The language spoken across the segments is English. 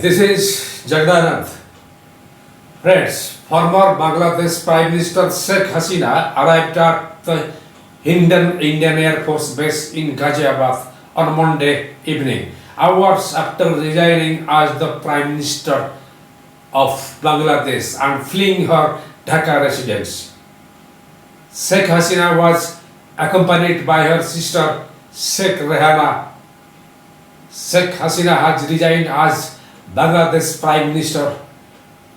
this is Jagadananda. Friends, former Bangladesh Prime Minister Sheikh Hasina arrived at the Indian Air Force Base in Ghaziabad on Monday evening, hours after resigning as the Prime Minister of Bangladesh and fleeing her Dhaka residence. Sheikh Hasina was accompanied by her sister Sheikh Rehana. Sheikh Hasina has resigned as Bangladesh Prime Minister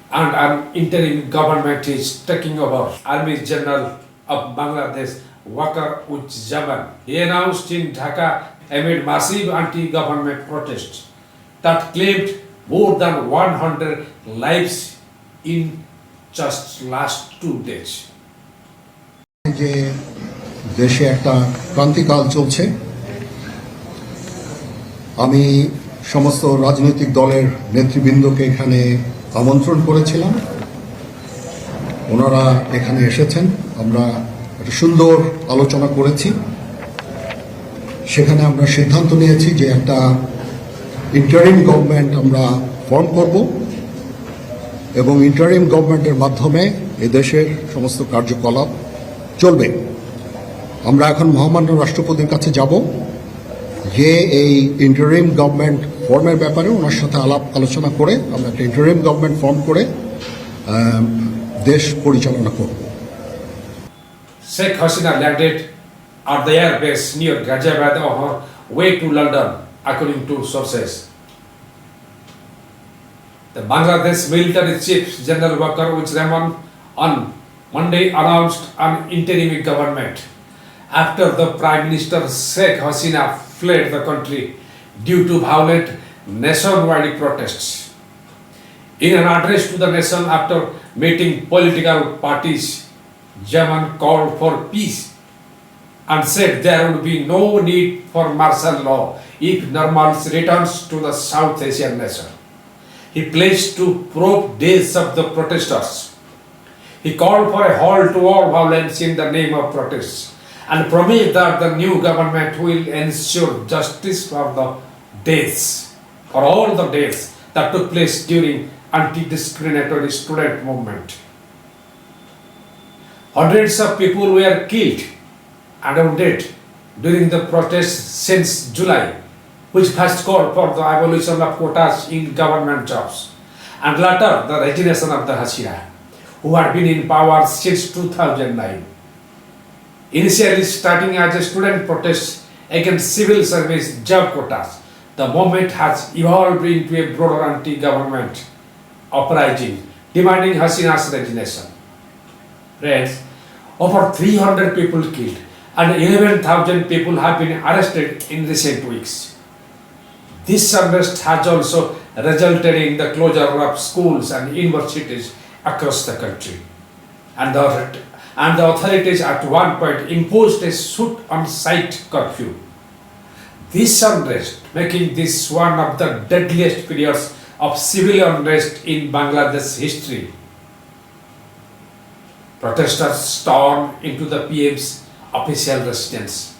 and an interim government is taking over. Army General of Bangladesh, Wakar Uzzaman, he announced in Dhaka amid massive anti-government protests that claimed more than 100 lives in just last 2 days. যে দেশে একটা ক্রান্তিকাল চলছে, আমি সমস্ত রাজনৈতিক দলের নেতৃবৃন্দকে এখানে আমন্ত্রণ করেছিলাম। ওনারা এখানে এসেছেন, আমরা একটা সুন্দর আলোচনা করেছি। সেখানে আমরা সিদ্ধান্ত নিয়েছি যে একটা ইন্টারিম গভর্নমেন্ট আমরা ফর্ম করব এবং ইন্টারিম গভর্নমেন্টের মাধ্যমে এদেশের সমস্ত কার্যকলাপ চলবে। আমরা এখন মহামান্য রাষ্ট্রপতির কাছে যাব যে এই ইন্টারিম গভর্নমেন্ট ফর্মের ব্যাপারে ওনার সাথে আলাপ আলোচনা করে আমরা একটা ইন্টারিম গভর্নমেন্ট ফর্ম করে দেশ পরিচালনা করব। Sheikh Hasina landed at the air base near Ghaziabad on her way to London, according to sources. The Bangladesh military chief General Wakar Uzzaman on Monday announced an interim government after the Prime Minister Sheikh Hasina fled the country due to violent nationwide protests. In an address to the nation after meeting political parties, Zaman called for peace and said there would be no need for martial law if normalcy returns to the South Asian nation. He pledged to probe days of the protesters. He called for a halt to all violence in the name of protests and promised that the new government will ensure justice for the deaths, for all the deaths that took place during anti-discriminatory student movement. Hundreds of people were killed and wounded during the protests since July, which first called for the abolition of quotas in government jobs and later the resignation of the Hasina, who had been in power since 2009. Initially starting as a student protest against civil service job quotas, the movement has evolved into a broader anti-government uprising demanding Hasina's resignation. Friends, over 300 people killed and 11,000 people have been arrested in recent weeks. This unrest has also resulted in the closure of schools and universities across the country. And the authorities at one point imposed a shoot-on-sight curfew. This unrest making this one of the deadliest periods of civil unrest in Bangladesh history. Protesters stormed into the PM's official residence,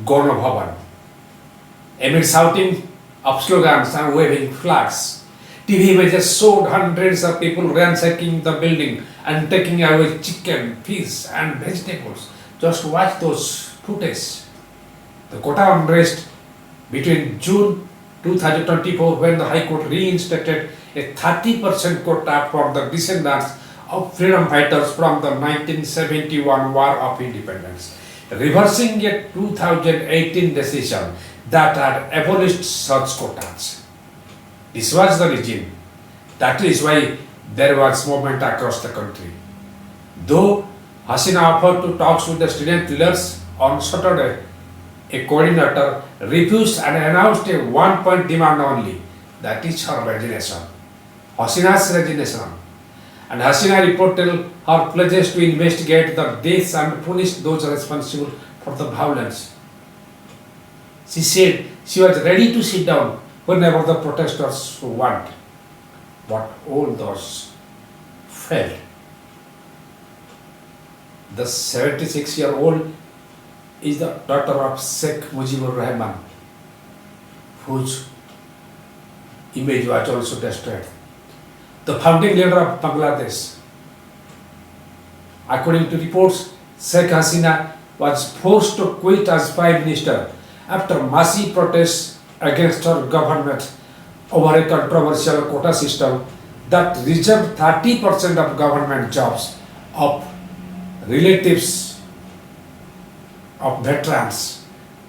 Gorno Bhavan, amid shouting of slogans and waving flags. TV images showed hundreds of people ransacking the building and taking away chicken, fish and vegetables. Just watch those footage. The quota unrest between June 2024, when the High Court reinstated a 30% quota for the descendants of freedom fighters from the 1971 War of Independence, reversing a 2018 decision that had abolished such quotas. This was the regime. That is why there was movement across the country. Though Hasina offered to talk with the student leaders on Saturday, a coordinator refused and announced a one-point demand only, that is her resignation, Hasina's resignation. And Hasina reported her pledges to investigate the deaths and punish those responsible for the violence. She said she was ready to sit down whenever the protesters want, but all those failed. The 76-year-old is the daughter of Sheikh Mujibur Rahman, whose image was also destroyed. The founding leader of Bangladesh, according to reports, Sheikh Hasina was forced to quit as Prime Minister after massive protests against her government over a controversial quota system that reserved 30% of government jobs of relatives of veterans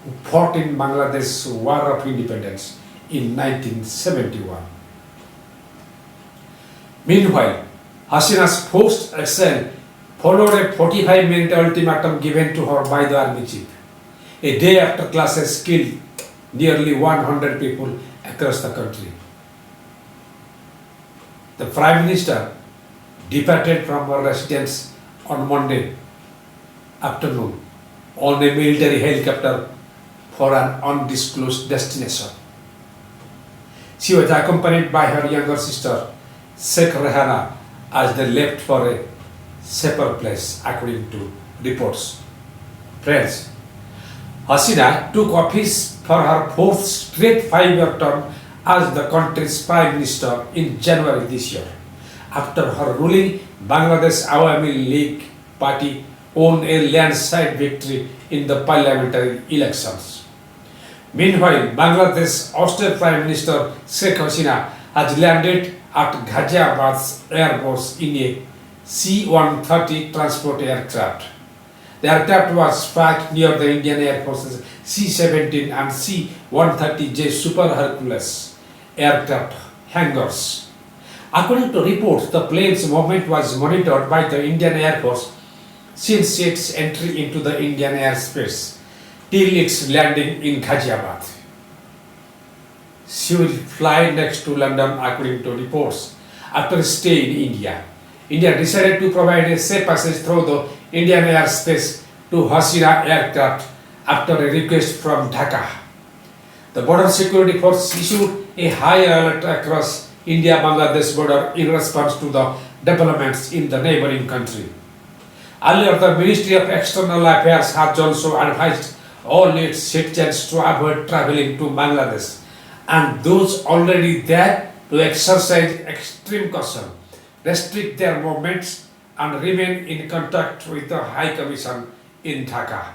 who fought in Bangladesh's War of Independence in 1971. Meanwhile, Hasina's forced exile followed a 45-minute ultimatum given to her by the army chief, a day after clashes killed nearly 100 people across the country. The Prime Minister departed from her residence on Monday afternoon on a military helicopter for an undisclosed destination. She was accompanied by her younger sister, Sheikh Hasina, as they left for a safer place, according to reports. Friends, Hasina took office for her fourth straight 5-year term as the country's Prime Minister in January this year, after her ruling Bangladesh Awami League party won a landslide victory in the parliamentary elections. Meanwhile, Bangladesh's austere Prime Minister Sheikh Hasina has landed at Ghaziabad's airport in a C-130 transport aircraft. The aircraft was parked near the Indian Air Force's C-17 and C-130J Super Hercules aircraft hangars. According to reports, the plane's movement was monitored by the Indian Air Force since its entry into the Indian airspace till its landing in Ghaziabad. She will fly next to London, according to reports, after a stay in India. India decided to provide a safe passage through the Indian airspace to Hasina aircraft after a request from Dhaka. The Border Security Force issued a high alert across India-Bangladesh border in response to the developments in the neighboring country. Earlier, the Ministry of External Affairs has also advised all its citizens to avoid traveling to Bangladesh and those already there to exercise extreme caution, restrict their movements and remain in contact with the High Commission in Dhaka.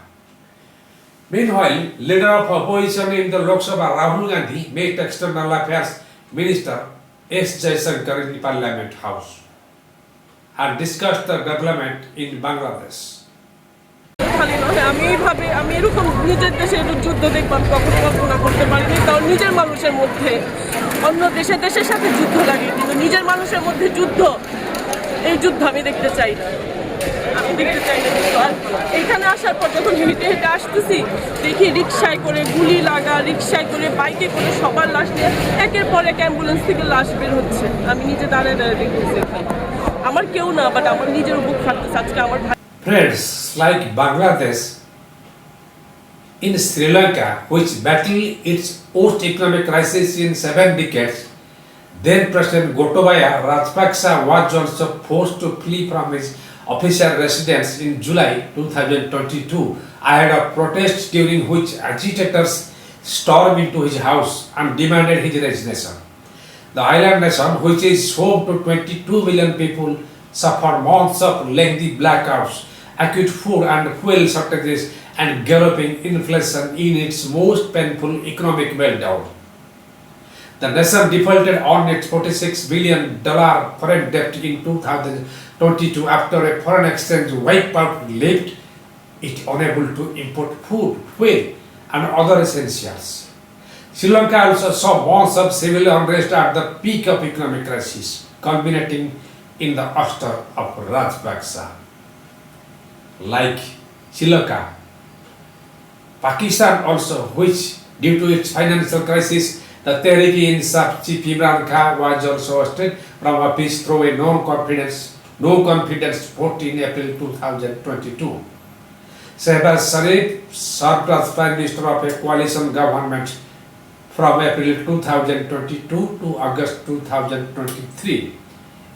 Meanwhile, leader of opposition in the Lok Sabha, Rahul Gandhi, met External Affairs Minister S. Jaishankar in the Parliament House and discussed the development in Bangladesh. আমি এরকম নিজের দেশে যুদ্ধ দেখবার কখনো কল্পনা করতে পারিনি, কারণ নিজের মানুষের মধ্যে অন্য দেশের সাথে যুদ্ধ লাগে, কিন্তু নিজের মানুষের মধ্যে যুদ্ধ, এই যুদ্ধ আমি দেখতে চাই না। এখানে আসার পর যখন হেঁটে হেঁটে আসতেছি, দেখি রিক্সায় করে গুলি লাগা, রিক্সায় করে বাইকে করে সবার লাশ নিয়ে একের পর এক অ্যাম্বুলেন্স থেকে লাশ বের হচ্ছে। আমি নিজে দাঁড়িয়ে দাঁড়িয়ে দেখতেছি, আমার কেউ না, বাট আমার নিজের বুক ফাটতেছে আজকে আমার ভাই। Friends, like Bangladesh, in Sri Lanka, which battled its worst economic crisis in 7 decades, then President Gotabaya Rajapaksa was also forced to flee from his official residence in July 2022 ahead of protests during which agitators stormed into his house and demanded his resignation. The island nation, which is home to 22 million people, suffered months of lengthy blackouts, acute food and fuel shortages, and galloping inflation in its most painful economic meltdown. The nation defaulted on its $46 billion foreign debt in 2022 after a foreign exchange wipeout left it unable to import food, fuel, and other essentials. Sri Lanka also saw months of civil unrest at the peak of economic crisis, culminating in the ouster of Rajapaksa. Like Sri Lanka, Pakistan also, which due to its financial crisis, the Tehreek-e-Insaf chief Imran Khan was also ousted from office through a no-confidence vote in April 2022. Shehbaz Sharif served as Prime Minister of a coalition government from April 2022 to August 2023.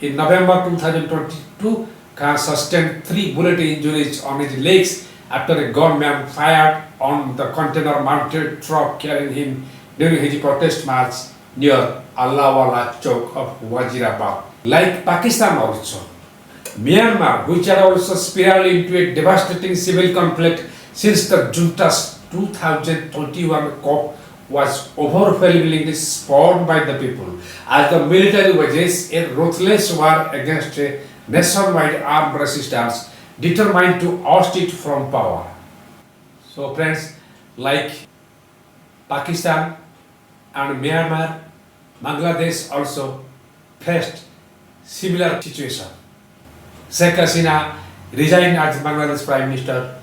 In November 2022, Khan sustained 3 bullet injuries on his legs after a gunman fired on the container-mounted truck carrying him during his protest march near Allahwala Chowk of Wazirabad. Like Pakistan also, Myanmar, which are also spiraled into a devastating civil conflict since the junta's 2021 coup was overwhelmingly spawned by the people, as the military wages a ruthless war against a nationwide armed resistance determined to oust it from power. So friends, like Pakistan and Myanmar, Bangladesh also faced similar situation. Sheikh Hasina resigned as Bangladesh Prime Minister,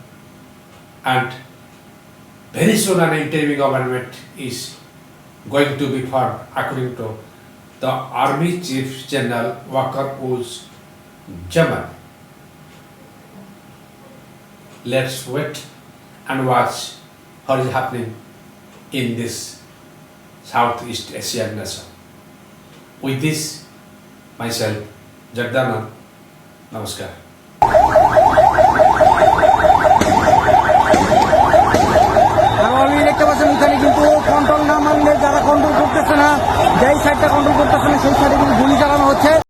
and very soon an interim government is going to be formed according to the Army Chief General Wakar Uz Zaman. Let's wait and watch what is happening in this Southeast Asian nation. With this, myself, Jagadananda, namaskar. Already দেখতে পাচ্ছেন এখানে কিন্তু control না মানলে যারা control করতেছে না, যেই সাইডটা কন্ট্রোল করতেছে না সেই সাইডে কিন্তু গুলি চালানো হচ্ছে।